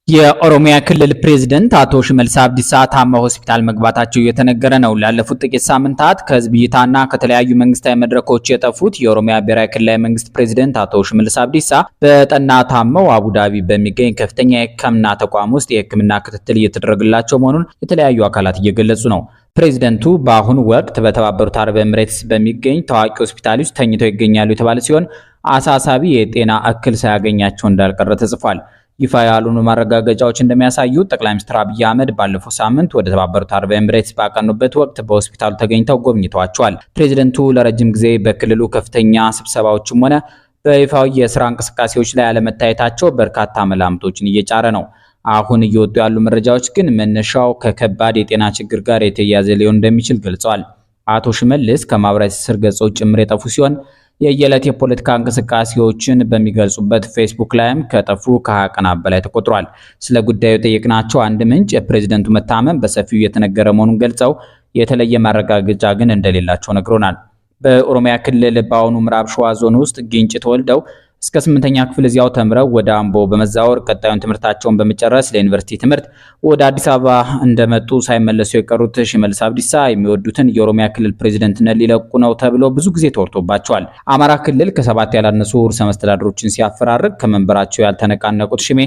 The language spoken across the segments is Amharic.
የኦሮሚያ ክልል ፕሬዝዳንት አቶ ሽመልስ አብዲሳ ታመው ሆስፒታል መግባታቸው እየተነገረ ነው። ላለፉት ጥቂት ሳምንታት ከህዝብ እይታና ከተለያዩ መንግስታዊ መድረኮች የጠፉት የኦሮሚያ ብሔራዊ ክልላዊ መንግስት ፕሬዝዳንት አቶ ሽመልስ አብዲሳ በጠና ታመው አቡዳቢ በሚገኝ ከፍተኛ የሕክምና ተቋም ውስጥ የሕክምና ክትትል እየተደረገላቸው መሆኑን የተለያዩ አካላት እየገለጹ ነው። ፕሬዝዳንቱ በአሁኑ ወቅት በተባበሩት አረብ ኤምሬትስ በሚገኝ ታዋቂ ሆስፒታል ውስጥ ተኝተው ይገኛሉ የተባለ ሲሆን አሳሳቢ የጤና እክል ሳያገኛቸው እንዳልቀረ ተጽፏል። ይፋ ያልሆኑ ማረጋገጫዎች እንደሚያሳዩት ጠቅላይ ሚኒስትር አብይ አህመድ ባለፈው ሳምንት ወደ ተባበሩት አረብ ኤምሬትስ ባቀኑበት ወቅት በሆስፒታሉ ተገኝተው ጎብኝተዋቸዋል። ፕሬዝዳንቱ ለረጅም ጊዜ በክልሉ ከፍተኛ ስብሰባዎችም ሆነ በይፋዊ የስራ እንቅስቃሴዎች ላይ አለመታየታቸው በርካታ መላምቶችን እየጫረ ነው። አሁን እየወጡ ያሉ መረጃዎች ግን መነሻው ከከባድ የጤና ችግር ጋር የተያያዘ ሊሆን እንደሚችል ገልጸዋል። አቶ ሽመልስ ከማህበራዊ ትስስር ገጾች ጭምር የጠፉ ሲሆን የየዕለት የፖለቲካ እንቅስቃሴዎችን በሚገልጹበት ፌስቡክ ላይም ከጠፉ ከ20 ቀናት በላይ ተቆጥሯል። ስለ ጉዳዩ የጠየቅናቸው አንድ ምንጭ የፕሬዝዳንቱ መታመም በሰፊው እየተነገረ መሆኑን ገልጸው የተለየ ማረጋገጫ ግን እንደሌላቸው ነግሮናል። በኦሮሚያ ክልል በአሁኑ ምዕራብ ሸዋ ዞን ውስጥ ግንጭ ተወልደው እስከ 8ኛ ክፍል እዚያው ተምረው ወደ አምቦ በመዛወር ቀጣዩን ትምህርታቸውን በመጨረስ ለዩኒቨርሲቲ ትምህርት ወደ አዲስ አበባ እንደመጡ ሳይመለሱ የቀሩት ሽመልስ አብዲሳ የሚወዱትን የኦሮሚያ ክልል ፕሬዝዳንትነት ሊለቁ ነው ተብሎ ብዙ ጊዜ ተወርቶባቸዋል። አማራ ክልል ከ7 ያላነሱ ርዕሰ መስተዳድሮችን ሲያፈራርቅ ከመንበራቸው ያልተነቃነቁት ሽሜ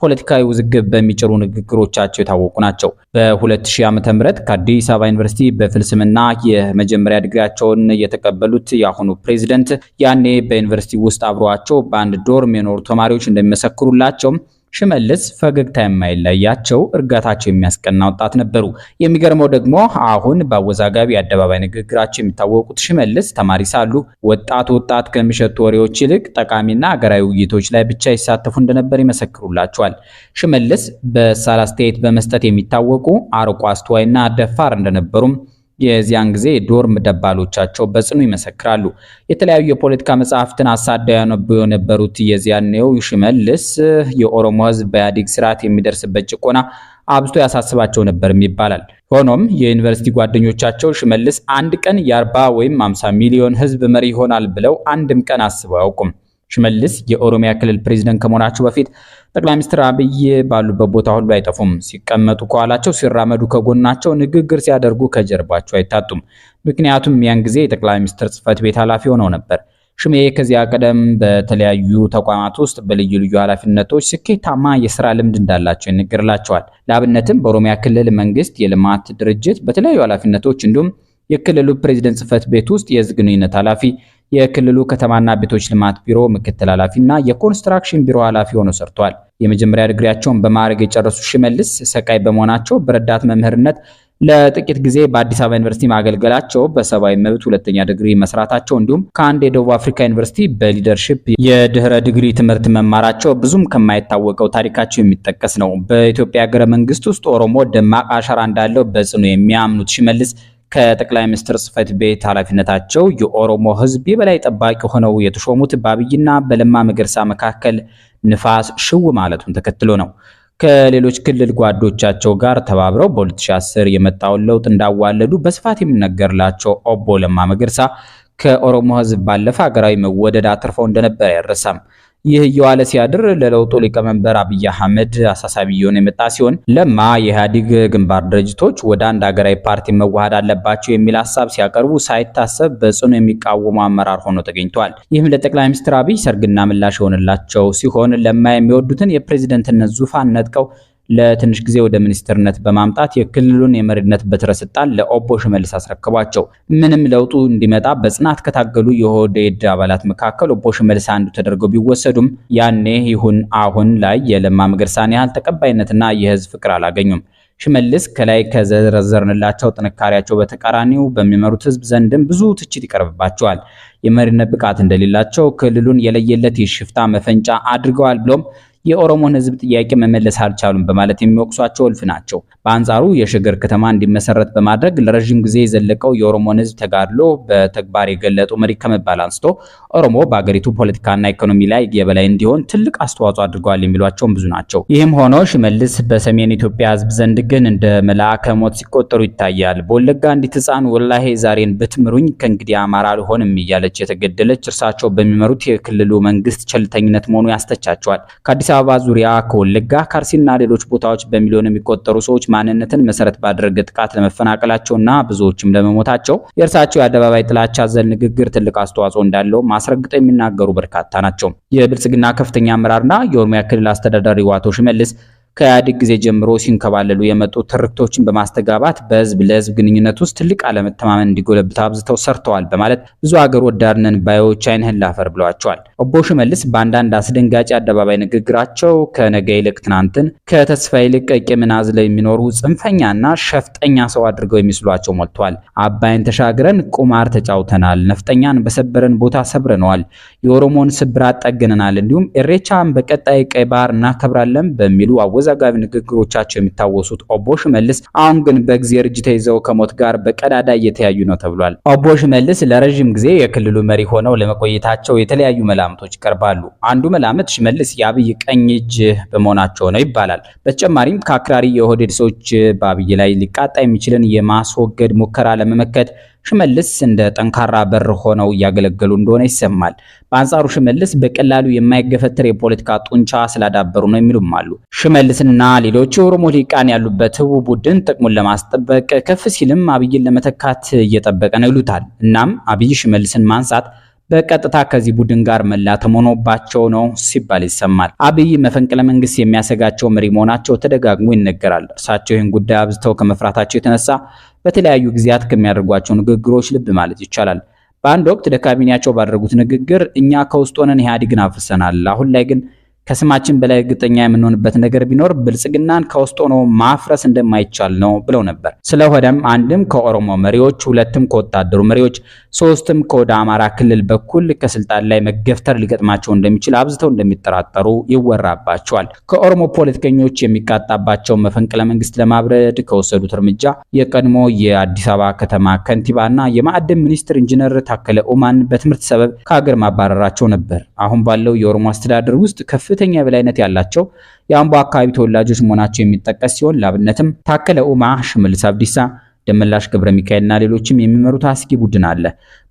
ፖለቲካዊ ውዝግብ በሚጭሩ ንግግሮቻቸው የታወቁ ናቸው። በ2000 ዓ.ም ከአዲስ አበባ ዩኒቨርሲቲ በፍልስምና የመጀመሪያ ዲግሪያቸውን የተቀበሉት የአሁኑ ፕሬዝዳንት ያኔ በዩኒቨርሲቲ ውስጥ አብረዋቸው በአንድ ዶርም የኖሩ ተማሪዎች እንደሚመሰክሩላቸው ሽመልስ ፈገግታ የማይለያቸው እርጋታቸው የሚያስቀና ወጣት ነበሩ። የሚገርመው ደግሞ አሁን በአወዛጋቢ አደባባይ ንግግራቸው የሚታወቁት ሽመልስ ተማሪ ሳሉ ወጣት ከሚሸቱ ወሬዎች ይልቅ ጠቃሚና ሀገራዊ ውይይቶች ላይ ብቻ ይሳተፉ እንደነበር ይመሰክሩላቸዋል። ሽመልስ በሳል አስተያየት በመስጠት የሚታወቁ አርቆ አስተዋይና ደፋር እንደነበሩም የዚያን ጊዜ ዶርም ደባሎቻቸው በጽኑ ይመሰክራሉ። የተለያዩ የፖለቲካ መጽሐፍትን አሳዳው ያነቡ የነበሩት የዚያኔው ሽመልስ የኦሮሞ ሕዝብ በኢህአዴግ ስርዓት የሚደርስበት ጭቆና አብዝቶ ያሳስባቸው ነበርም ይባላል። ሆኖም የዩኒቨርሲቲ ጓደኞቻቸው ሽመልስ አንድ ቀን የ40 ወይም 50 ሚሊዮን ሕዝብ መሪ ይሆናል ብለው አንድም ቀን አስበው አያውቁም። ሽመልስ የኦሮሚያ ክልል ፕሬዝዳንት ከመሆናቸው በፊት ጠቅላይ ሚኒስትር አብይ ባሉበት ቦታ ሁሉ አይጠፉም። ሲቀመጡ ከኋላቸው፣ ሲራመዱ ከጎናቸው፣ ንግግር ሲያደርጉ ከጀርባቸው አይታጡም። ምክንያቱም ያን ጊዜ የጠቅላይ ሚኒስትር ጽህፈት ቤት ኃላፊ ሆነው ነበር። ሽሜ ከዚያ ቀደም በተለያዩ ተቋማት ውስጥ በልዩ ልዩ ኃላፊነቶች ስኬታማ የስራ ልምድ እንዳላቸው ይነገርላቸዋል። ለአብነትም በኦሮሚያ ክልል መንግስት የልማት ድርጅት በተለያዩ ኃላፊነቶች እንዲሁም የክልሉ ፕሬዝዳንት ጽህፈት ቤት ውስጥ የህዝብ ግንኙነት ኃላፊ፣ የክልሉ ከተማና ቤቶች ልማት ቢሮ ምክትል ኃላፊና የኮንስትራክሽን ቢሮ ኃላፊ ሆነው ሰርተዋል። የመጀመሪያ ዲግሪያቸውን በማዕረግ የጨረሱ ሽመልስ ሰቃይ በመሆናቸው በረዳት መምህርነት ለጥቂት ጊዜ በአዲስ አበባ ዩኒቨርሲቲ ማገልገላቸው፣ በሰብአዊ መብት ሁለተኛ ዲግሪ መስራታቸው እንዲሁም ከአንድ የደቡብ አፍሪካ ዩኒቨርሲቲ በሊደርሺፕ የድህረ ዲግሪ ትምህርት መማራቸው ብዙም ከማይታወቀው ታሪካቸው የሚጠቀስ ነው። በኢትዮጵያ ሀገረ መንግስት ውስጥ ኦሮሞ ደማቅ አሻራ እንዳለው በጽኑ የሚያምኑት ሽመልስ ከጠቅላይ ሚኒስትር ጽህፈት ቤት ኃላፊነታቸው የኦሮሞ ህዝብ የበላይ ጠባቂ ሆነው የተሾሙት በአብይና በለማ መገርሳ መካከል ንፋስ ሽው ማለቱን ተከትሎ ነው። ከሌሎች ክልል ጓዶቻቸው ጋር ተባብረው በ2010 የመጣውን ለውጥ እንዳዋለዱ በስፋት የሚነገርላቸው ኦቦ ለማ መገርሳ ከኦሮሞ ህዝብ ባለፈ ሀገራዊ መወደድ አትርፈው እንደነበር አይረሳም። ይህ እየዋለ ሲያድር ለለውጡ ሊቀመንበር አብይ አህመድ አሳሳቢ እየሆነ የመጣ ሲሆን ለማ የኢህአዴግ ግንባር ድርጅቶች ወደ አንድ ሀገራዊ ፓርቲ መዋሃድ አለባቸው የሚል ሀሳብ ሲያቀርቡ ሳይታሰብ በጽኑ የሚቃወሙ አመራር ሆኖ ተገኝተዋል። ይህም ለጠቅላይ ሚኒስትር አብይ ሰርግና ምላሽ የሆነላቸው ሲሆን ለማ የሚወዱትን የፕሬዝዳንትነት ዙፋን ነጥቀው ለትንሽ ጊዜ ወደ ሚኒስትርነት በማምጣት የክልሉን የመሪነት በትረ ስልጣን ለኦቦ ሽመልስ አስረከቧቸው። ምንም ለውጡ እንዲመጣ በጽናት ከታገሉ የኦህዴድ አባላት መካከል ኦቦ ሽመልስ አንዱ ተደርገው ቢወሰዱም ያኔ ይሁን አሁን ላይ የለማ መገርሳን ያህል ተቀባይነትና የህዝብ ፍቅር አላገኙም። ሽመልስ ከላይ ከዘረዘርንላቸው ጥንካሬያቸው በተቃራኒው በሚመሩት ህዝብ ዘንድም ብዙ ትችት ይቀርብባቸዋል። የመሪነት ብቃት እንደሌላቸው፣ ክልሉን የለየለት የሽፍታ መፈንጫ አድርገዋል ብሎም የኦሮሞን ህዝብ ጥያቄ መመለስ አልቻሉም በማለት የሚወቅሷቸው እልፍ ናቸው። በአንጻሩ የሸገር ከተማ እንዲመሰረት በማድረግ ለረጅም ጊዜ የዘለቀው የኦሮሞን ህዝብ ተጋድሎ በተግባር የገለጡ መሪ ከመባል አንስቶ ኦሮሞ በአገሪቱ ፖለቲካና ኢኮኖሚ ላይ የበላይ እንዲሆን ትልቅ አስተዋጽኦ አድርገዋል የሚሏቸውም ብዙ ናቸው። ይህም ሆኖ ሽመልስ በሰሜን ኢትዮጵያ ህዝብ ዘንድ ግን እንደ መልአከ ሞት ሲቆጠሩ ይታያል። በወለጋ አንዲት ህፃን ወላሂ ዛሬን ብትምሩኝ ከእንግዲህ አማራ አልሆንም እያለች የተገደለች እርሳቸው በሚመሩት የክልሉ መንግስት ቸልተኝነት መሆኑ ያስተቻቸዋል። ከአዲስ አበባ ዙሪያ ከወለጋ ከአርሲና ሌሎች ቦታዎች በሚሊዮን የሚቆጠሩ ሰዎች ማንነትን መሰረት ባደረገ ጥቃት ለመፈናቀላቸውና ብዙዎችም ለመሞታቸው የእርሳቸው የአደባባይ ጥላቻ አዘል ንግግር ትልቅ አስተዋጽኦ እንዳለው ማስረግጠው የሚናገሩ በርካታ ናቸው። የብልጽግና ከፍተኛ አመራርና የኦሮሚያ ክልል አስተዳዳሪው አቶ ሽመልስ ከኢህአዴግ ጊዜ ጀምሮ ሲንከባለሉ የመጡ ትርክቶችን በማስተጋባት በህዝብ ለህዝብ ግንኙነት ውስጥ ትልቅ አለመተማመን እንዲጎለብት አብዝተው ሰርተዋል በማለት ብዙ ሀገር ወዳድነን ባዮች ዓይንህን ላፈር ብለዋቸዋል። ኦቦ ሽመልስ በአንዳንድ አስደንጋጭ አደባባይ ንግግራቸው ከነገ ይልቅ ትናንትን ከተስፋ ይልቅ ቂምን አዝለው የሚኖሩ ጽንፈኛና ሸፍጠኛ ሰው አድርገው የሚስሏቸው ሞልተዋል። አባይን ተሻግረን ቁማር ተጫውተናል፣ ነፍጠኛን በሰበረን ቦታ ሰብረነዋል፣ የኦሮሞን ስብራት ጠግነናል፣ እንዲሁም ኢሬቻን በቀጣይ ቀይ ባህር እናከብራለን በሚሉ አወዛጋቢ ንግግሮቻቸው የሚታወሱት ኦቦ ሽመልስ አሁን ግን በእግዚአብሔር እጅ ተይዘው ከሞት ጋር በቀዳዳ እየተያዩ ነው ተብሏል። ኦቦ ሽመልስ ለረጅም ጊዜ የክልሉ መሪ ሆነው ለመቆየታቸው የተለያዩ መላምቶች ይቀርባሉ። አንዱ መላምት ሽመልስ የአብይ ቀኝ እጅ በመሆናቸው ነው ይባላል። በተጨማሪም ከአክራሪ የኦህዴድ ሰዎች በአብይ ላይ ሊቃጣ የሚችልን የማስወገድ ሙከራ ለመመከት ሽመልስ እንደ ጠንካራ በር ሆነው እያገለገሉ እንደሆነ ይሰማል። በአንጻሩ ሽመልስ በቀላሉ የማይገፈተር የፖለቲካ ጡንቻ ስላዳበሩ ነው የሚሉም አሉ። ሽመልስና ሌሎች የኦሮሞ ሊቃን ያሉበት ህቡ ቡድን ጥቅሙን ለማስጠበቅ ከፍ ሲልም አብይን ለመተካት እየጠበቀ ነው ይሉታል። እናም አብይ ሽመልስን ማንሳት በቀጥታ ከዚህ ቡድን ጋር መላተም ሆኖባቸው ነው ሲባል ይሰማል። አብይ መፈንቅለ መንግስት የሚያሰጋቸው መሪ መሆናቸው ተደጋግሞ ይነገራል። እርሳቸው ይህን ጉዳይ አብዝተው ከመፍራታቸው የተነሳ በተለያዩ ጊዜያት ከሚያደርጓቸው ንግግሮች ልብ ማለት ይቻላል። በአንድ ወቅት ለካቢኔያቸው ባደረጉት ንግግር እኛ ከውስጥ ሆነን ኢህአዴግን አፍርሰናል፣ አሁን ላይ ግን ከስማችን በላይ እርግጠኛ የምንሆንበት ነገር ቢኖር ብልጽግናን ከውስጥ ሆኖ ማፍረስ እንደማይቻል ነው ብለው ነበር። ስለሆነም አንድም ከኦሮሞ መሪዎች፣ ሁለትም ከወታደሩ መሪዎች፣ ሶስትም ከወደ አማራ ክልል በኩል ከስልጣን ላይ መገፍተር ሊገጥማቸው እንደሚችል አብዝተው እንደሚጠራጠሩ ይወራባቸዋል። ከኦሮሞ ፖለቲከኞች የሚቃጣባቸው መፈንቅለ መንግስት ለማብረድ ከወሰዱት እርምጃ የቀድሞ የአዲስ አበባ ከተማ ከንቲባና የማዕድን ሚኒስትር ኢንጂነር ታከለ ኡማን በትምህርት ሰበብ ከሀገር ማባረራቸው ነበር። አሁን ባለው የኦሮሞ አስተዳደር ውስጥ ከፍተኛ የበላይነት ያላቸው የአምቦ አካባቢ ተወላጆች መሆናቸው የሚጠቀስ ሲሆን ለአብነትም ታከለ ኡማ፣ ሽመልስ አብዲሳ፣ ደመላሽ ገብረ ሚካኤልና ሌሎችም የሚመሩት አስጊ ቡድን አለ።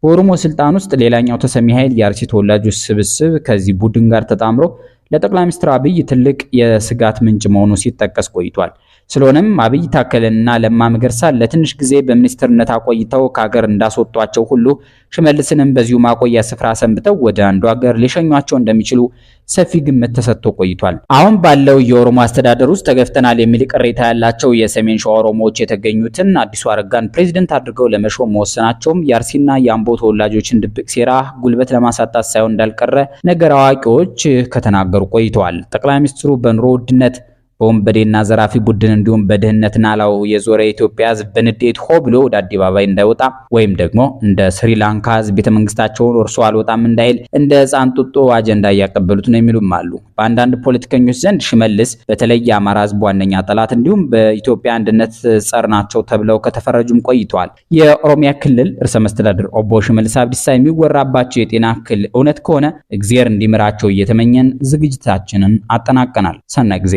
በኦሮሞ ስልጣን ውስጥ ሌላኛው ተሰሚ ኃይል የአርሲ ተወላጆች ስብስብ ከዚህ ቡድን ጋር ተጣምሮ ለጠቅላይ ሚኒስትር አብይ ትልቅ የስጋት ምንጭ መሆኑ ሲጠቀስ ቆይቷል። ስለሆነም አብይ ታከለና ለማ መገርሳ ለትንሽ ጊዜ በሚኒስትርነት አቆይተው ከሀገር እንዳስወጧቸው ሁሉ ሽመልስንም በዚሁ ማቆያ ስፍራ ሰንብተው ወደ አንዱ ሀገር ሊሸኟቸው እንደሚችሉ ሰፊ ግምት ተሰጥቶ ቆይቷል። አሁን ባለው የኦሮሞ አስተዳደር ውስጥ ተገፍተናል የሚል ቅሬታ ያላቸው የሰሜን ሸዋ ኦሮሞዎች የተገኙትን አዲሱ አረጋን ፕሬዝዳንት አድርገው ለመሾም መወሰናቸውም የአርሲና የአምቦ ተወላጆችን ድብቅ ሴራ ጉልበት ለማሳጣት ሳይሆን እንዳልቀረ ነገር አዋቂዎች ከተናገሩ ቆይተዋል። ጠቅላይ ሚኒስትሩ በኑሮ ውድነት በወንበዴና ዘራፊ ቡድን እንዲሁም በድህነት ናላው የዞረ ኢትዮጵያ ሕዝብ በንዴት ሆ ብሎ ወደ አደባባይ እንዳይወጣ ወይም ደግሞ እንደ ስሪላንካ ሕዝብ ቤተመንግስታቸውን ወርሶ አልወጣም እንዳይል እንደ ሕፃን ጡጦ አጀንዳ እያቀበሉት ነው የሚሉም አሉ። በአንዳንድ ፖለቲከኞች ዘንድ ሽመልስ በተለይ የአማራ ሕዝብ ዋነኛ ጠላት እንዲሁም በኢትዮጵያ አንድነት ጸር ናቸው ተብለው ከተፈረጁም ቆይተዋል። የኦሮሚያ ክልል ርዕሰ መስተዳድር ኦቦ ሽመልስ አብዲሳ የሚወራባቸው የጤና እክል እውነት ከሆነ እግዚአብሔር እንዲምራቸው እየተመኘን ዝግጅታችንን አጠናቀናል። ሰናይ ጊዜ